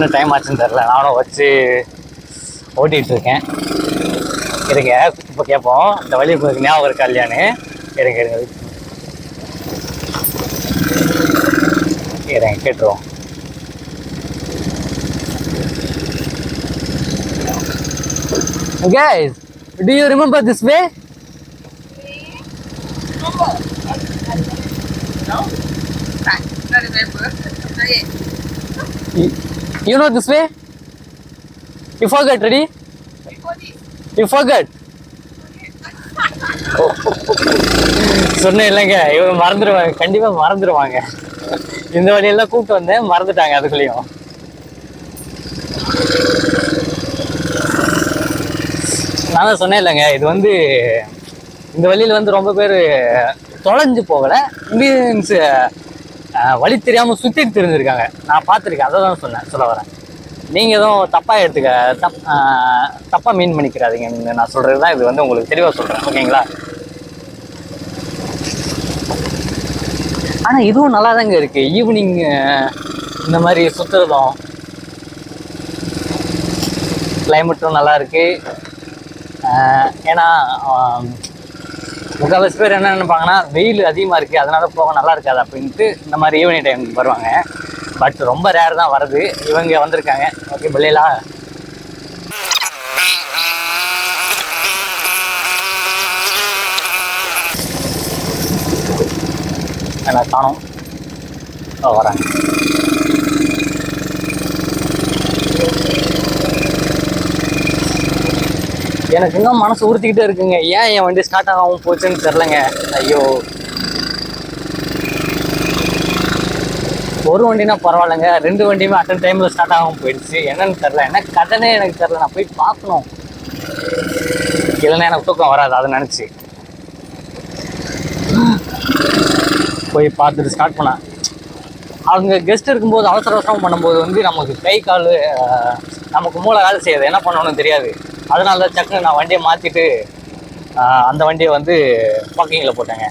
என்ன டைம் ஆச்சுன்னு தெரில. நானும் வச்சு ஓட்டிகிட்டு இருக்கேன். இருங்க இப்போ கேட்போம், இந்த வழி உங்களுக்கு ஞாபகம் இருக்கா இல்லையான்னு. இருங்க கேட்டுருவோம். Guys, do you remember this way? No, not remember. You know this way? You forgot, ready? You forgot? சொன்னேன் இல்லைங்க, இவங்க மறந்துடுவாங்க, கண்டிப்பாக மறந்துடுவாங்க. இந்த வழியெல்லாம் கூப்பிட்டு வந்தேன், மறந்துட்டாங்க அதுக்குள்ளேயும். நான் தான் சொன்னேன் இல்லைங்க, இது வந்து இந்த வழியில் வந்து ரொம்ப பேர் தொலைஞ்சு போகலை, மீன்ஸ் வழி தெரியாமல் சுற்றிட்டு தெரிஞ்சிருக்காங்க. நான் பார்த்துருக்கேன், அதை தான் சொல்ல வரேன். நீங்கள் எதுவும் தப்பாக தப்பாக மீன் பண்ணிக்கிறாதீங்க. நான் சொல்கிறது தான் இது வந்து உங்களுக்கு தெளிவாக சொல்கிறேன், ஓகேங்களா? ஆனால் இதுவும் நல்லா தாங்க இருக்குது. ஈவினிங் இந்த மாதிரி சுற்றுறதும் கிளைமேட்டும் நல்லா இருக்குது. ஏன்னா முக்கால்வாசி பேர் என்ன நினைப்பாங்கன்னா, வெயில் அதிகமாக இருக்குது அதனால போக நல்லா இருக்காது அப்படின்ட்டு இந்த மாதிரி ஈவினிங் டைம் வருவாங்க. பட் ரொம்ப ரேர் தான் வருது. இவங்க வந்திருக்காங்க. ஓகே பிள்ளைகளா, என்ன காணோம், வரேன். எனக்கு இன்னும் மனசு உறுத்திக்கிட்டே இருக்குங்க. ஏன் என் வண்டி ஸ்டார்ட் ஆகாமல் போச்சுன்னு தெரிலங்க. ஐயோ, ஒரு வண்டினா பரவாயில்லைங்க, 2 வண்டியுமே அட்டன் டைமில் ஸ்டார்ட் ஆகாமல் போயிடுச்சு. என்னன்னு தெரில, என்ன கதனே எனக்கு தெரில. நான் போய் பார்க்கணும், இல்லைன்னா எனக்கு தூக்கம் வராது. அதை நினச்சி போய் பார்த்துட்டு ஸ்டார்ட் பண்ணேன். அவங்க கெஸ்ட் இருக்கும்போது அவசர அவசரம் பண்ணும்போது வந்து நமக்கு கை கால் நமக்கு மூளை வேலை செய்யாது, என்ன பண்ணணும்னு தெரியாது. அதனால தான் சக்குன்னு நான் வண்டியை மாற்றிட்டு அந்த வண்டியை வந்து பார்க்கிங்கில் போட்டேங்க.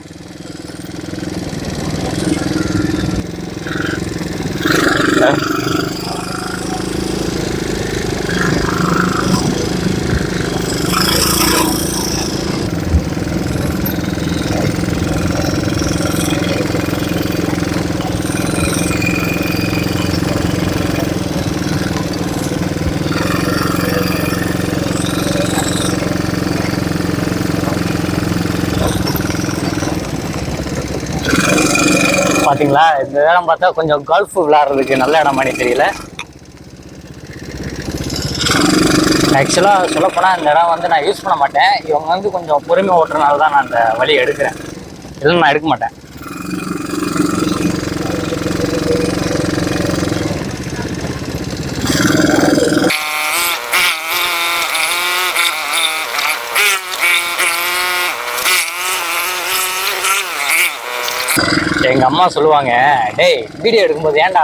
பார்த்தீங்களா, இந்த இடம் பார்த்தா கொஞ்சம் கோல்ஃப் விளையாடுறதுக்கு நல்ல இடம் மாதிரி தெரியல. ஆக்சுவலாக சொல்லப்போனால் இந்த இடம் வந்து நான் யூஸ் பண்ண மாட்டேன். இவங்க வந்து கொஞ்சம் பொறுமை ஓட்டுறதுனால தான் நான் அந்த வழியை எடுக்கிறேன், இல்லைன்னு நான் எடுக்க மாட்டேன். எங்கள் அம்மா சொல்லுவாங்க, டேய் வீடியோ எடுக்கும்போது ஏன்டா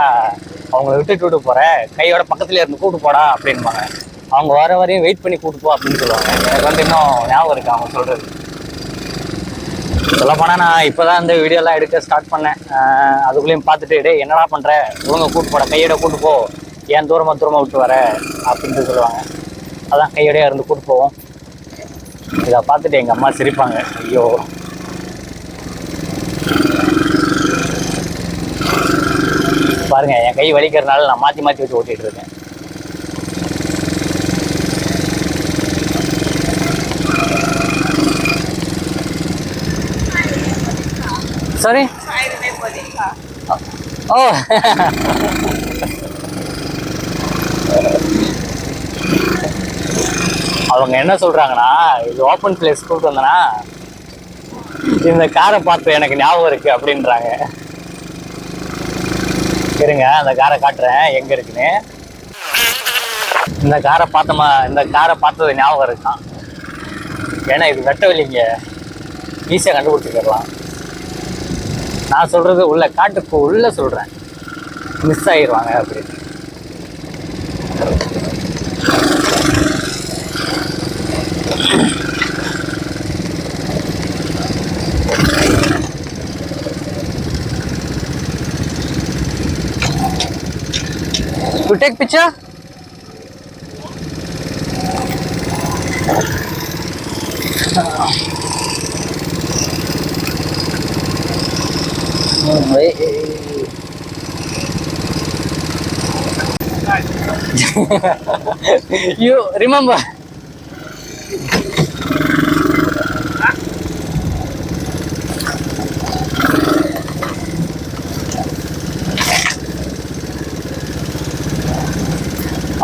அவங்கள விட்டுட்டு போகிற, கையோட பக்கத்துலேயே இருந்து கூப்பிட்டு போடா அப்படின்பாங்க. அவங்க வர வரையும் வெயிட் பண்ணி கூப்பிட்டு போ அப்படின்னு சொல்லுவாங்க. எனக்கு வந்து இன்னும் ஞாபகம் இருக்குது அவங்க சொல்கிறது. சொல்லப்போனால் நான் இப்போ தான் இந்த வீடியோலாம் எடுக்க ஸ்டார்ட் பண்ணேன். அதுக்குள்ளேயும் பார்த்துட்டு, டேய் என்னடா பண்ணுற, ஒழுங்கை கூப்பிட்டு போட, கையோட கூப்பிட்டு போ, ஏன் தூரமாக விட்டு வர அப்படின்ட்டு சொல்லுவாங்க. அதான் கையோடையே இருந்து கூப்பிட்டு போவோம். இதை பார்த்துட்டு எங்கள் அம்மா சிரிப்பாங்க. ஐயோ, பாருங்க, என் கை வலிக்கிறதுனால நான் மாற்றி மாற்றி வச்சு ஓட்டிகிட்டு இருக்கேன். சாரி, ஓ அவங்க என்ன சொல்றாங்கன்னா, இது ஓப்பன் பிளேஸ் கூப்பிட்டு வந்தனா இந்த காரை பார்த்து எனக்கு ஞாபகம் இருக்கு அப்படின்றாங்க. இருங்க, அந்த காரை காட்டுறேன் எங்க இருக்குன்னு. இந்த காரை பார்த்தது ஞாபகம் இருக்கான். ஏன்னா இது வெட்டவெளிங்க, ஈஸியாக கண்டுபிடிச்சிக்கலாம். நான் சொல்றது உள்ள காட்டுக்கு உள்ள சொல்றேன், மிஸ் ஆயிடுவாங்க அப்படின்னு. take picture? You remember?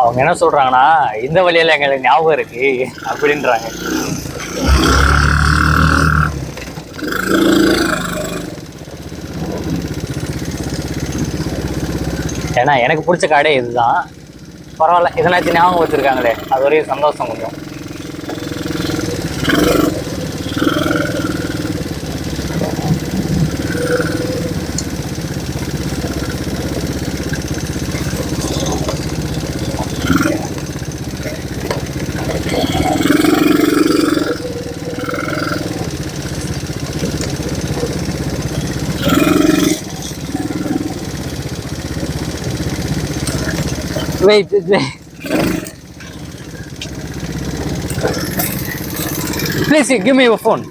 அவங்க என்ன சொல்றாங்கன்னா இந்த வழியில எங்களுக்கு ஞாபகம் இருக்கு அப்படின்றாங்க. ஏன்னா எனக்கு பிடிச்ச கடை இதுதான். பரவாயில்ல, இதனாச்சும் ஞாபகம் வச்சிருக்காங்களே, அது வரையும் சந்தோஷம் கொஞ்சம். Wait. Please give me your phone.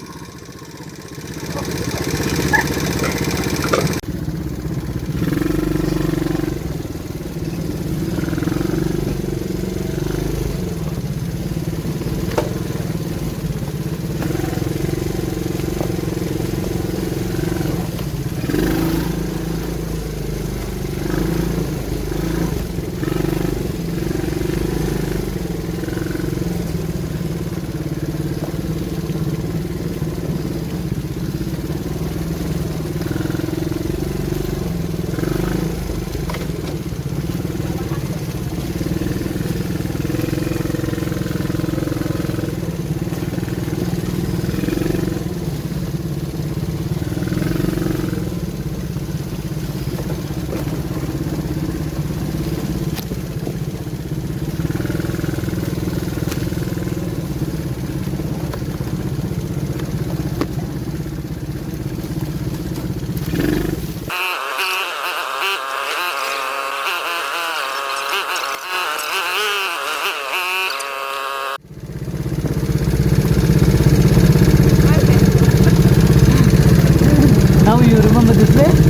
Now you remember this place?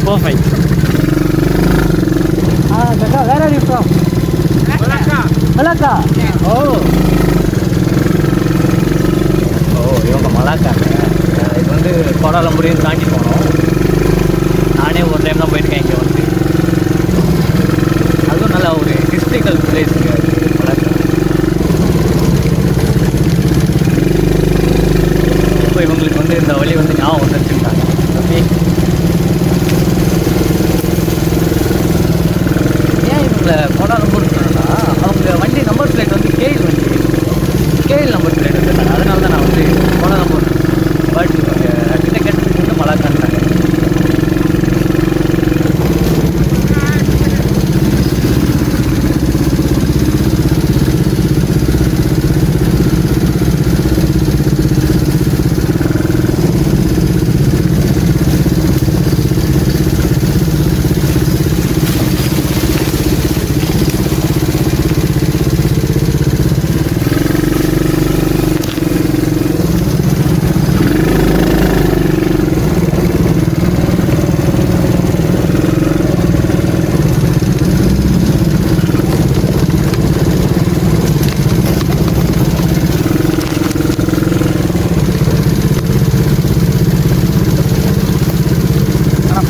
Perfect. Kaka, where are you from? Malacca. Malacca? Yeah. Oh, இவங்க மலாக்காங்க. இது வந்து கோலாலம்பூரையும் தாண்டி போனோம். நானே ஒரு டைம் தான் போயிருக்கேன் இங்கே வந்து. அதுவும் நல்லா ஒரு ஹிஸ்ட்ரிக்கல் பிளேஸுங்க மலாக்கா. இப்போ இவங்களுக்கு வந்து இந்த வழி வந்து ஞாபகம் வந்துருச்சுட்டாங்க. ஓகே, ஏன் இவங்களை கோலாலம்பூர் சொன்னா அவங்க வண்டி நம்பர் பிளேட் வந்து கேஎல் நம்பர் பிளேட் வந்துருக்காங்க. அதனால தான் நான் வந்து கோலாலம்பூர், பட் இவங்க கிட்ட கேட்டதுக்கு வந்து மலாக்கான்ட்டாங்க.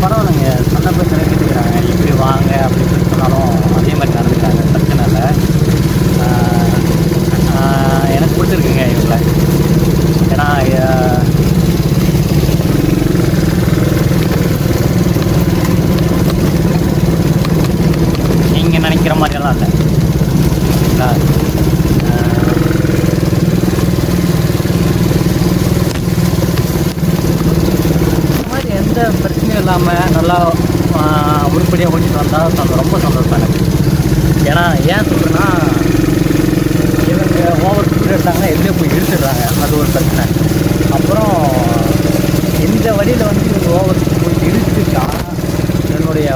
பரவாயில்லைங்க, சொன்ன போய் நினைக்கிறாங்க. இப்படி வாங்க அப்படின்னு சொன்னாலும் அதே மாதிரி நடந்துக்கிறாங்க, பிரச்சனை இல்லை. எனக்கு பிடிச்சிருக்குங்க இவங்களை. ஏன்னா நீங்கள் நினைக்கிற மாதிரியெல்லாம் இல்லை சரிங்களா. எந்த பிரச்சனையும் இல்லாமல் நல்லா உருப்படியாக ஓட்டிட்டு வந்தால் ரொம்ப சந்தோஷம் எனக்கு. ஏன்னா ஏன் சொல்கிறேன்னா, இவங்க ஓவர் ஸ்பீட் எடுத்தாங்கன்னா எதுலேயே போய் இழுத்துடுறாங்க, அது ஒரு பிரச்சனை. அப்புறம் இந்த வழியில் வந்து இவங்க ஓவர் ஸ்பீட் போய் இழுத்துட்டா என்னுடைய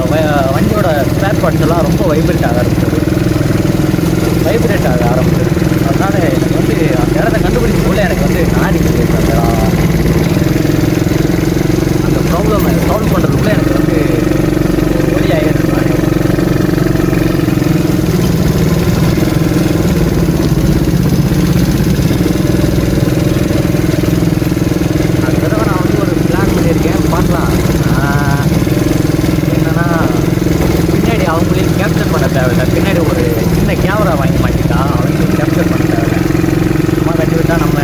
வண்டியோட ஸ்பேர் பார்ட்ஸ் எல்லாம் ரொம்ப வைப்ரேட் ஆக ஆரம்பிச்சது. அதனால எனக்கு வந்து அந்த இடத்த கண்டுபிடிக்கும்போது எனக்கு வந்து நாடி அந்த ப்ராப்ளம் சால்வ் பண்ணுறதுக்குள்ள எனக்கு வந்து வழி ஆகிடுது. நானே அது தடவை நான் வந்து ஒரு பிளான் பண்ணியிருக்கேன், பார்க்கலாம். என்னன்னா பின்னாடி அவங்களையும் கேப்சர் பண்ண தேவையில்லை. பின்னாடி ஒரு சின்ன கேமரா வாங்கி மாட்டிட்டா அவங்களையும் கேப்சர் பண்ண தேவையில்லை. சும்மா கட்டி விட்டா நம்ம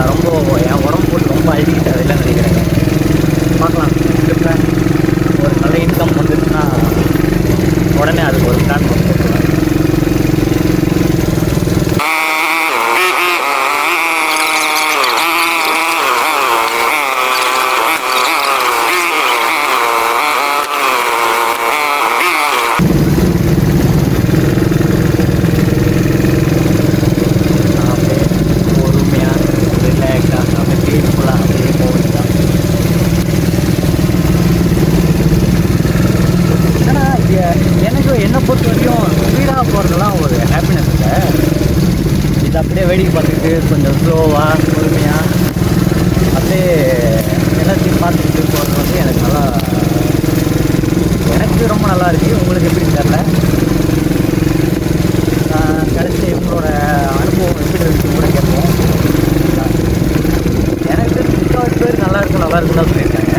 ரொம்ப என் உடம்பு போட்டு ரொம்ப அழுகிக்க தேவையில்லைன்னு நினைக்கிறேங்க. பார்க்கலாம். இருப்பேன் ஒரு நல்ல இன்கம் வந்துச்சுன்னா உடனே அதுக்கு ஒரு பிளான் போட்டுருவேன். என்னை பொறுத்த வரையும் ஸ்பீடாக போகிறதுலாம் ஒரு ஹாப்பினஸ் இல்லை. இது அப்படியே வேடிக்கை பார்த்துக்கிட்டு கொஞ்சம் ஸ்லோவாக பொறுமையாக அப்படியே எல்லாத்தையும் பார்த்துக்கிட்டு போகிறது வந்து எனக்கு ரொம்ப நல்லா இருக்குது. உங்களுக்கு எப்படின்னு தெரியல. கடைசி உங்களோட அனுபவம் எப்படி இருந்துச்சு கூட கேட்போம். எனக்கு 3 பேர் நல்லா இருக்குன்னு தான் சொல்லியிருக்காங்க.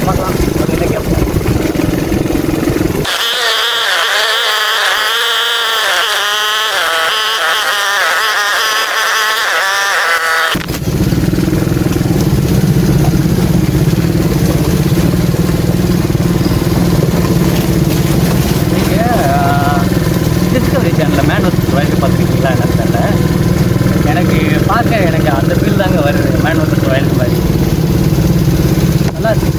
பார்க்கலாம், என்ன கேட்போம். டிஸ்கவரி சேனலில் மேன் வர்சஸ் வைல்டு பார்த்துருக்கீங்களா என்னன்னு தெரியல. எனக்கு அந்த ஃபீல் தாங்க வருது. மேன் வர்சஸ் வைல்டு மாதிரி நல்லா இருக்கு.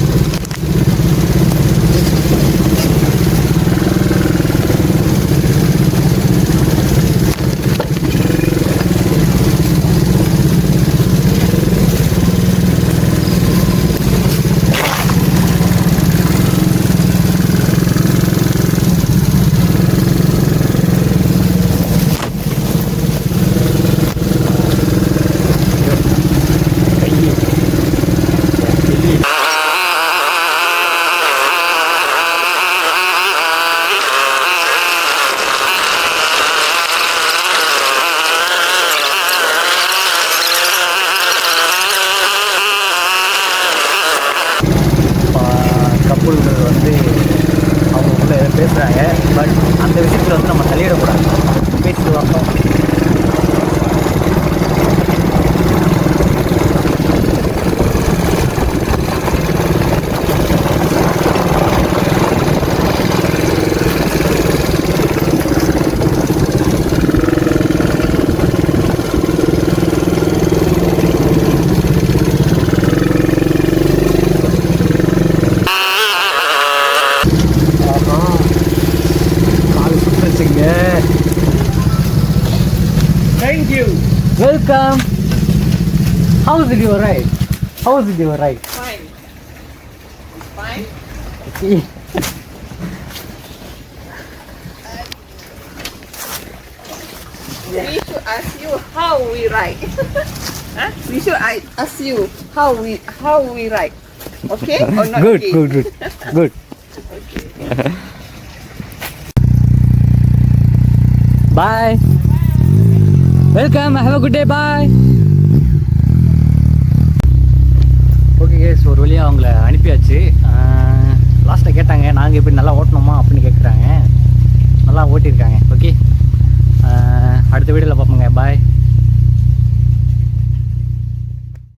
கப்புள்கள் வந்து அவங்க உள்ள பேசுகிறாங்க. பட் அந்த விஷயத்தில் வந்து நம்ம தலையிடக்கூடாது. பேசிட்டு வரணும். Thank you. Welcome. How was it your ride? Fine. Fine. We should ask you how we ride. Huh? We should ask you how we ride. Okay or not? Good. Bye. Welcome. Have a good day. Bye. Okay case, ஒரு வழியாக அவங்கள அனுப்பியாச்சு. லாஸ்ட்டாக கேட்டாங்க நாங்கள் எப்படி நல்லா ஓட்டணுமா அப்படின்னு கேட்குறாங்க. நல்லா ஓட்டியிருக்காங்க. ஓகே, அடுத்த வீடியோவில் பார்ப்போங்க. பாய்.